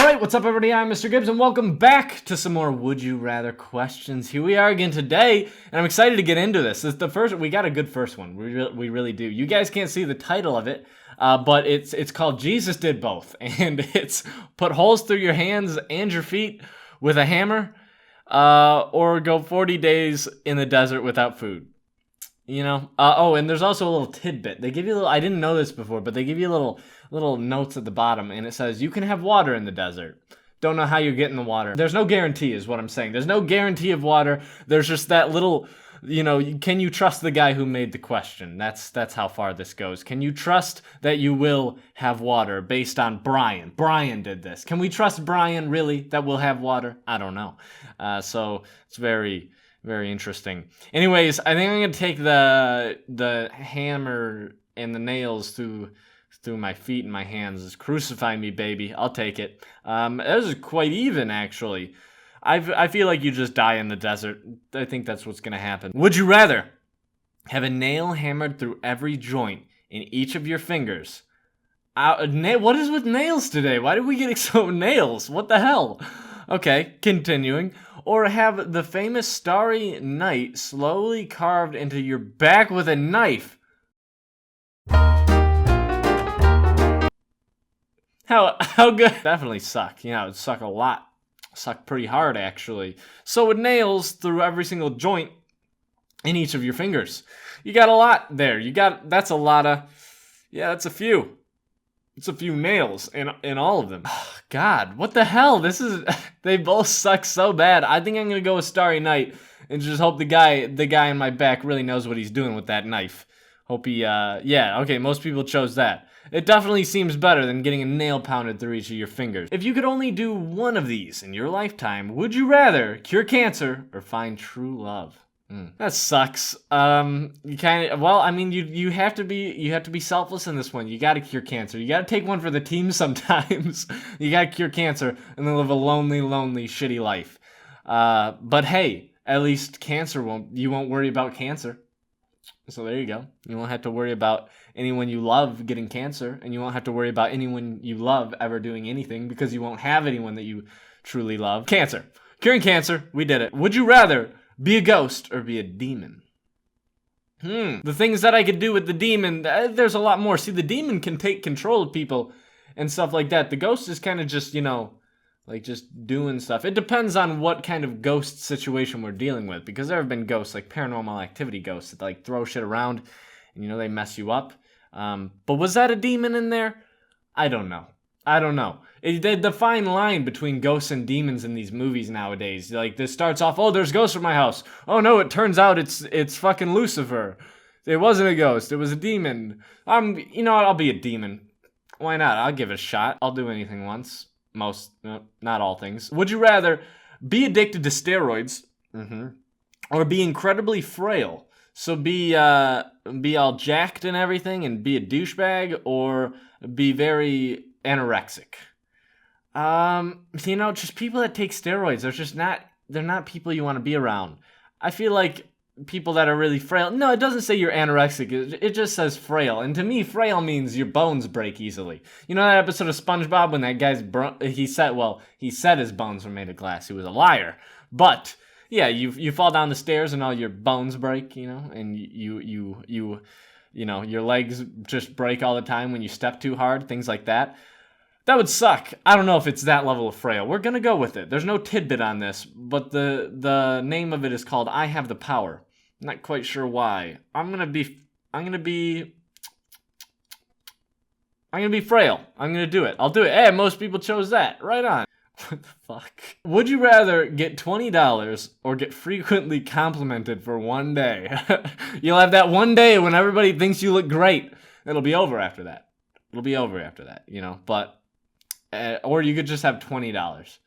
Alright, what's up everybody? I'm Mr. Gibbs and welcome back to some more Would You Rather questions. Here we are again today, and I'm excited to get into this. This is the first, we got a good first one. We really do. You guys can't see the title of it, but it's called Jesus Did Both, and it's put holes through your hands and your feet with a hammer, or go 40 days in the desert without food. You know? Oh, and there's also a little tidbit. They give you a little, I didn't know this before, but they give you little notes at the bottom, and it says, you can have water in the desert. Don't know how you're getting the water. There's no guarantee is what I'm saying. There's no guarantee of water. There's just that little, you know, can you trust the guy who made the question? That's how far this goes. Can you trust that you will have water based on Brian? Brian did this. Can we trust Brian, really, that we'll have water? I don't know. So it's very interesting. Anyways, I think I'm going to take the hammer and the nails through my feet and my hands. Just crucify me, baby. I'll take it. This is quite even, actually. I feel like you just die in the desert. I think that's what's going to happen. Would you rather have a nail hammered through every joint in each of your fingers? What is with nails today? Why did we get so nails? What the hell? Okay, continuing. Or have the famous Starry Night slowly carved into your back with a knife. How good? Definitely suck. You know, it would suck a lot. Suck pretty hard, actually. So with nails through every single joint in each of your fingers. You got a lot there. That's a lot of, yeah, that's a few. It's a few nails in all of them. Oh, God, what the hell? They both suck so bad. I think I'm gonna go with Starry Night and just hope the guy in my back really knows what he's doing with that knife. Hope he, yeah, okay, most people chose that. It definitely seems better than getting a nail pounded through each of your fingers. If you could only do one of these in your lifetime, would you rather cure cancer or find true love? That sucks. You kind of, well, I mean, you have to be selfless in this one. You gotta cure cancer. You gotta take one for the team sometimes. You gotta cure cancer and then live a lonely, shitty life. But hey, at least you won't worry about cancer. So there you go. You won't have to worry about anyone you love getting cancer, and you won't have to worry about anyone you love ever doing anything because you won't have anyone that you truly love. Cancer. Curing cancer. We did it. Would you rather be a ghost or be a demon? The things that I could do with the demon, there's a lot more. See, the demon can take control of people and stuff like that. The ghost is kind of just, you know, like just doing stuff. It depends on what kind of ghost situation we're dealing with, because there have been ghosts, like Paranormal Activity ghosts, that like throw shit around and, you know, they mess you up. But was that a demon in there? I don't know. The fine line between ghosts and demons in these movies nowadays. Like, this starts off, oh, there's ghosts in my house. Oh no, it turns out it's fucking Lucifer. It wasn't a ghost, it was a demon. You know what, I'll be a demon. Why not? I'll give it a shot. I'll do anything once. Not all things. Would you rather be addicted to steroids, or be incredibly frail? So be all jacked and everything and be a douchebag, or be very anorexic? You know, just people that take steroids, they're not people you want to be around. I feel like people that are really frail, no, it doesn't say you're anorexic, it just says frail, and to me, frail means your bones break easily. You know that episode of SpongeBob when that guy's he said his bones were made of glass. He was a liar. But yeah, you fall down the stairs and all your bones break, you know, and you know, your legs just break all the time when you step too hard, things like that. That would suck. I don't know if it's that level of frail. We're gonna go with it. There's no tidbit on this, but the name of it is called I Have the Power. I'm not quite sure why. I'm gonna be frail. I'm gonna do it. I'll do it. Hey, most people chose that. Right on. What the fuck? Would you rather get $20 or get frequently complimented for one day? You'll have that one day when everybody thinks you look great. It'll be over after that. You know, but, or you could just have $20,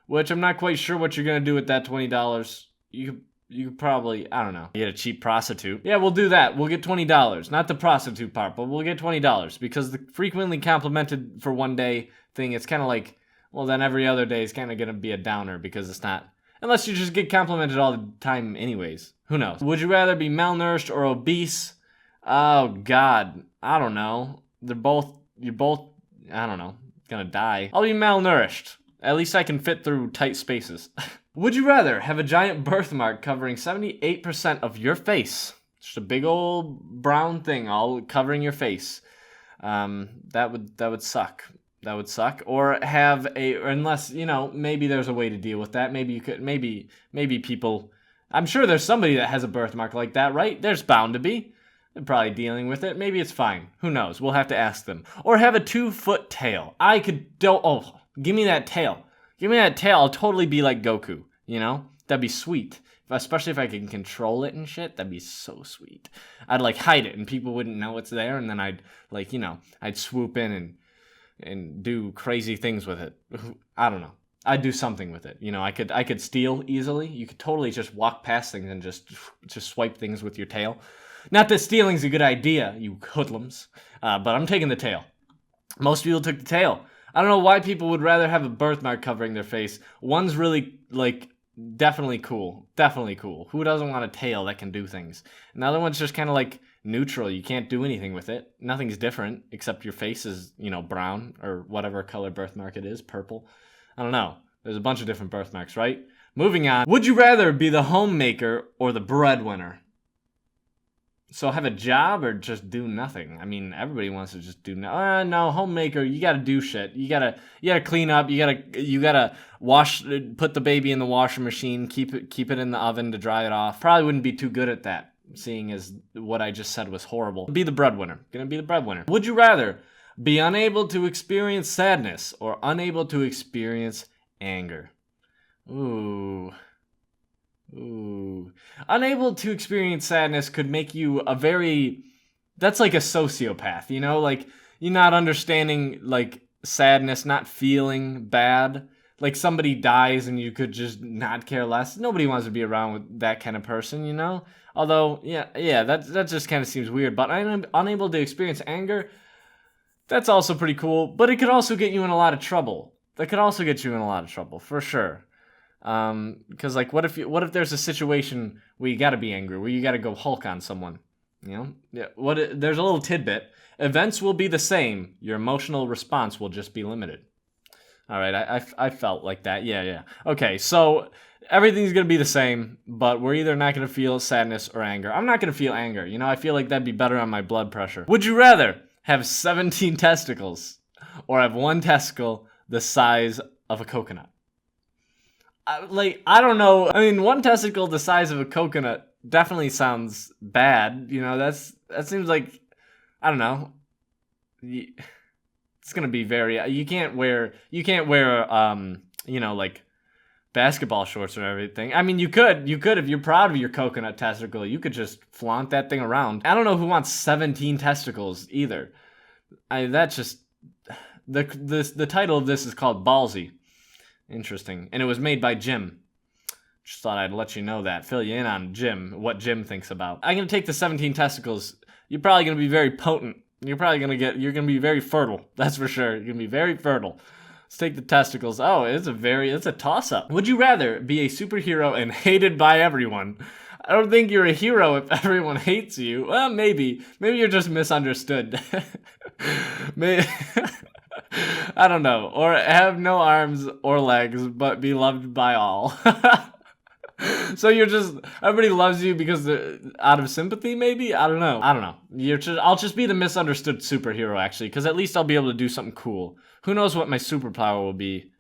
which I'm not quite sure what you're going to do with that $20. You could probably, I don't know, get a cheap prostitute. Yeah, we'll do that. We'll get $20. Not the prostitute part, but we'll get $20 because the frequently complimented for one day thing, it's kind of like, well, then every other day is kind of going to be a downer because it's not, unless you just get complimented all the time anyways. Who knows? Would you rather be malnourished or obese? Oh, God. I don't know. You're both, I don't know, gonna die. I'll be malnourished. At least I can fit through tight spaces. Would you rather have a giant birthmark covering 78% of your face? Just a big old brown thing all covering your face. That would suck. That would suck. Or have unless, maybe there's a way to deal with that. Maybe you could, maybe people, I'm sure there's somebody that has a birthmark like that, right? There's bound to be. They're probably dealing with it. Maybe it's fine. Who knows? We'll have to ask them. Or have a 2-foot tail. Give me that tail. Give me that tail. I'll totally be like Goku, That'd be sweet. Especially if I can control it and shit, that'd be so sweet. I'd hide it and people wouldn't know it's there, and then I'd I'd swoop in and do crazy things with it. I don't know. I'd do something with it. I could steal easily. You could totally just walk past things and just swipe things with your tail. Not that stealing's a good idea, you hoodlums, but I'm taking the tail. Most people took the tail. I don't know why people would rather have a birthmark covering their face. One's really, definitely cool. Definitely cool. Who doesn't want a tail that can do things? Another one's just kind of neutral. You can't do anything with it. Nothing's different except your face is, brown or whatever color birthmark it is, purple. I don't know. There's a bunch of different birthmarks, right? Moving on. Would you rather be the homemaker or the breadwinner? So have a job or just do nothing? I mean, everybody wants to just do no, homemaker, you gotta do shit. You gotta clean up, you gotta wash, put the baby in the washing machine, keep it in the oven to dry it off. Probably wouldn't be too good at that, seeing as what I just said was horrible. Be the breadwinner. Gonna be the breadwinner. Would you rather be unable to experience sadness or unable to experience anger? Ooh. Unable to experience sadness could make you that's like a sociopath, you're not understanding, sadness, not feeling bad. Like somebody dies and you could just not care less. Nobody wants to be around with that kind of person, Although, yeah, that just kind of seems weird. But I'm unable to experience anger, that's also pretty cool. But it could also get you in a lot of trouble. That could also get you in a lot of trouble, for sure. Because what if there's a situation where you gotta be angry, where you gotta go Hulk on someone, Yeah. There's a little tidbit. Events will be the same. Your emotional response will just be limited. All right, I felt like that. Yeah. Okay, so everything's gonna be the same, but we're either not gonna feel sadness or anger. I'm not gonna feel anger. I feel like that'd be better on my blood pressure. Would you rather have 17 testicles or have one testicle the size of a coconut? I don't know. I mean, one testicle the size of a coconut definitely sounds bad. That seems like, I don't know. It's gonna be very. You can't wear basketball shorts or everything. I mean, you could if you're proud of your coconut testicle, you could just flaunt that thing around. I don't know who wants 17 testicles either. That's just the title of this is called Ballsy. Interesting. And it was made by Jim. Just thought I'd let you know that. Fill you in on Jim, what Jim thinks about. I'm going to take the 17 testicles. You're probably going to be very potent. You're going to be very fertile. That's for sure. You're going to be very fertile. Let's take the testicles. Oh, it's a toss-up. Would you rather be a superhero and hated by everyone? I don't think you're a hero if everyone hates you. Well, maybe. Maybe you're just misunderstood. Maybe... I don't know. Or have no arms or legs, but be loved by all. So everybody loves you because they're out of sympathy, maybe? I don't know. I'll just be the misunderstood superhero, actually, because at least I'll be able to do something cool. Who knows what my superpower will be?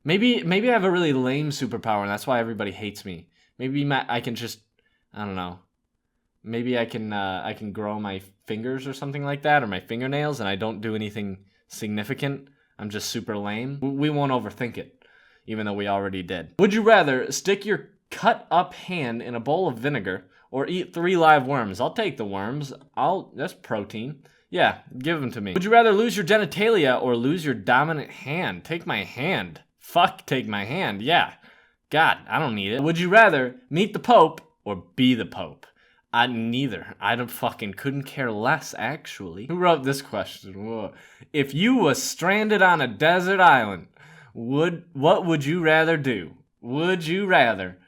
Maybe I have a really lame superpower, and that's why everybody hates me. Maybe I can just, I don't know. Maybe I can grow my fingers or something like that, or my fingernails, and I don't do anything significant. I'm just super lame. We won't overthink it, even though we already did. Would you rather stick your cut up hand in a bowl of vinegar or eat 3 live worms? I'll take the worms. That's protein. Yeah, give them to me. Would you rather lose your genitalia or lose your dominant hand? Take my hand. Fuck, take my hand. Yeah. God, I don't need it. Would you rather meet the Pope or be the Pope? Neither. Couldn't care less, actually. Who wrote this question? Whoa. If you was stranded on a desert island, what would you rather do? Would you rather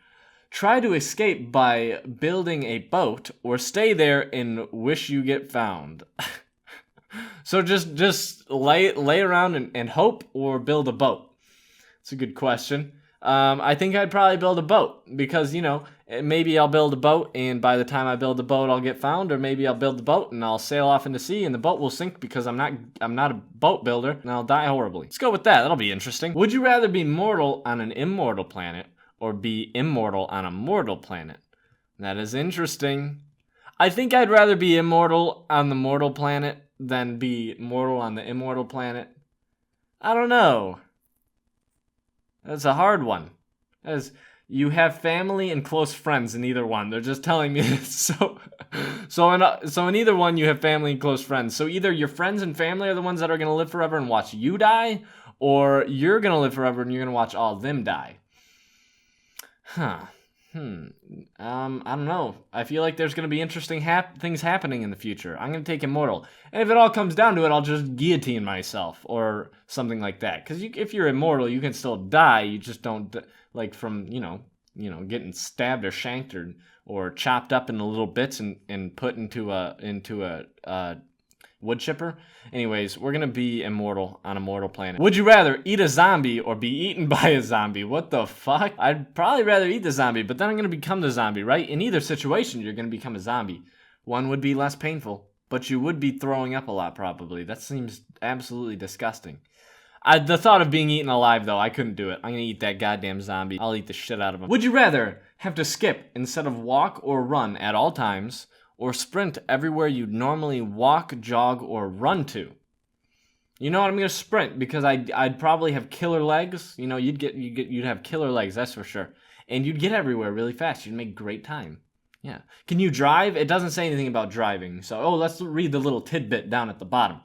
try to escape by building a boat or stay there and wish you get found? So just lay around and hope, or build a boat? It's a good question. I think I'd probably build a boat because, you know, maybe I'll build a boat and by the time I build the boat, I'll get found, or maybe I'll build the boat and I'll sail off into sea and the boat will sink because I'm not a boat builder and I'll die horribly. Let's go with that. That'll be interesting. Would you rather be mortal on an immortal planet or be immortal on a mortal planet? That is interesting. I think I'd rather be immortal on the mortal planet than be mortal on the immortal planet. I don't know. That's a hard one. As you have family and close friends in either one. They're just telling me this. So in either one, you have family and close friends. So either your friends and family are the ones that are going to live forever and watch you die, or you're going to live forever and you're going to watch all of them die. I don't know. I feel like there's going to be interesting things happening in the future. I'm going to take immortal. And if it all comes down to it, I'll just guillotine myself or something like that. Because if you're immortal, you can still die. You just don't, like, from, you know, getting stabbed or shanked or chopped up into little bits and put into a wood chipper. Anyways, we're gonna be immortal on a mortal planet. Would you rather eat a zombie or be eaten by a zombie? What the fuck? I'd probably rather eat the zombie, but then I'm gonna become the zombie, right? In either situation, you're gonna become a zombie. One would be less painful, but you would be throwing up a lot probably. That seems absolutely disgusting. The thought of being eaten alive, though, I couldn't do it. I'm gonna eat that goddamn zombie. I'll eat the shit out of him. Would you rather have to skip instead of walk or run at all times, or sprint everywhere you'd normally walk, jog, or run to? You know what? I'm gonna sprint because I'd probably have killer legs. You know, you'd have killer legs, that's for sure, and you'd get everywhere really fast. You'd make great time. Yeah. Can you drive? It doesn't say anything about driving. So, let's read the little tidbit down at the bottom.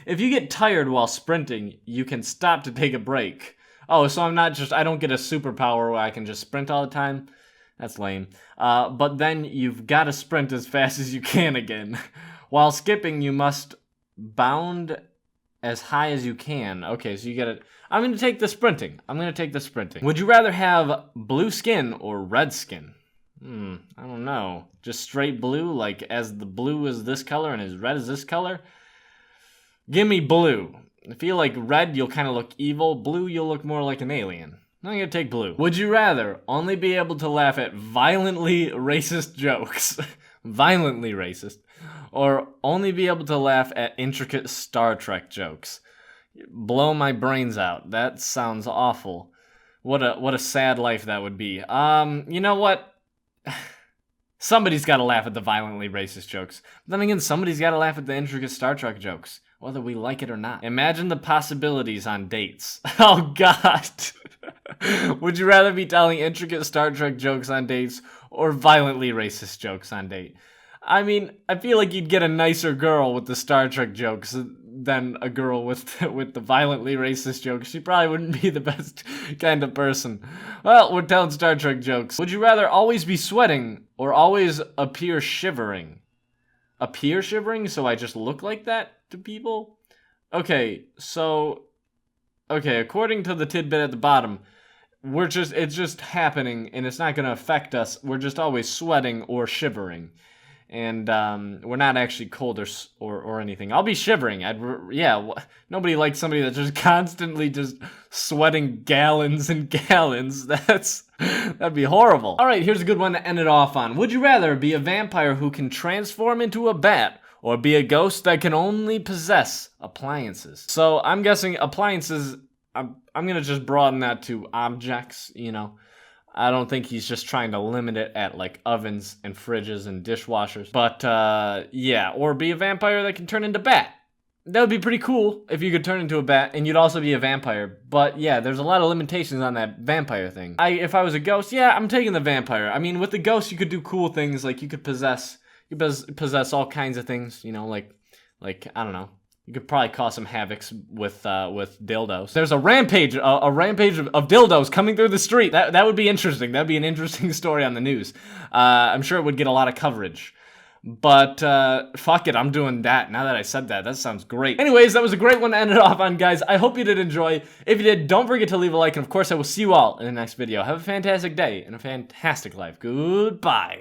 If you get tired while sprinting, you can stop to take a break. Oh, so I don't get a superpower where I can just sprint all the time. That's lame. But then you've got to sprint as fast as you can again. While skipping, you must bound as high as you can. Okay, so you get it. I'm going to take the sprinting. Would you rather have blue skin or red skin? I don't know. Just straight blue, like as the blue is this color and as red is this color? Give me blue. I feel like red, you'll kind of look evil. Blue, you'll look more like an alien. I'm gonna take blue. Would you rather only be able to laugh at violently racist jokes, violently racist, or only be able to laugh at intricate Star Trek jokes? Blow my brains out. That sounds awful. What a sad life that would be. You know what? Somebody's got to laugh at the violently racist jokes. Then again, somebody's got to laugh at the intricate Star Trek jokes, whether we like it or not. Imagine the possibilities on dates. Oh, God. Would you rather be telling intricate Star Trek jokes on dates or violently racist jokes on date? I mean, I feel like you'd get a nicer girl with the Star Trek jokes than a girl with the violently racist jokes. She probably wouldn't be the best kind of person. Well, we're telling Star Trek jokes. Would you rather always be sweating or always appear shivering? Appear shivering, so I just look like that to people? Okay, according to the tidbit at the bottom, it's just happening and it's not going to affect us. We're just always sweating or shivering. And we're not actually cold or anything. I'll be shivering. Nobody likes somebody that's just constantly just sweating gallons and gallons. That'd be horrible. All right, here's a good one to end it off on. Would you rather be a vampire who can transform into a bat or be a ghost that can only possess appliances? So I'm guessing appliances, I'm going to just broaden that to objects, you know. I don't think he's just trying to limit it at like ovens and fridges and dishwashers. But or be a vampire that can turn into bat. That would be pretty cool if you could turn into a bat and you'd also be a vampire. But yeah, there's a lot of limitations on that vampire thing. If I was a ghost, I'm taking the vampire. I mean, with the ghost, you could do cool things, like you could possess all kinds of things, you know, like I don't know. You could probably cause some havocs with dildos. There's a rampage of dildos coming through the street. That would be interesting. That'd be an interesting story on the news. I'm sure it would get a lot of coverage. But fuck it, I'm doing that. Now that I said that, that sounds great. Anyways, that was a great one to end it off on, guys. I hope you did enjoy. If you did, don't forget to leave a like. And of course, I will see you all in the next video. Have a fantastic day and a fantastic life. Goodbye.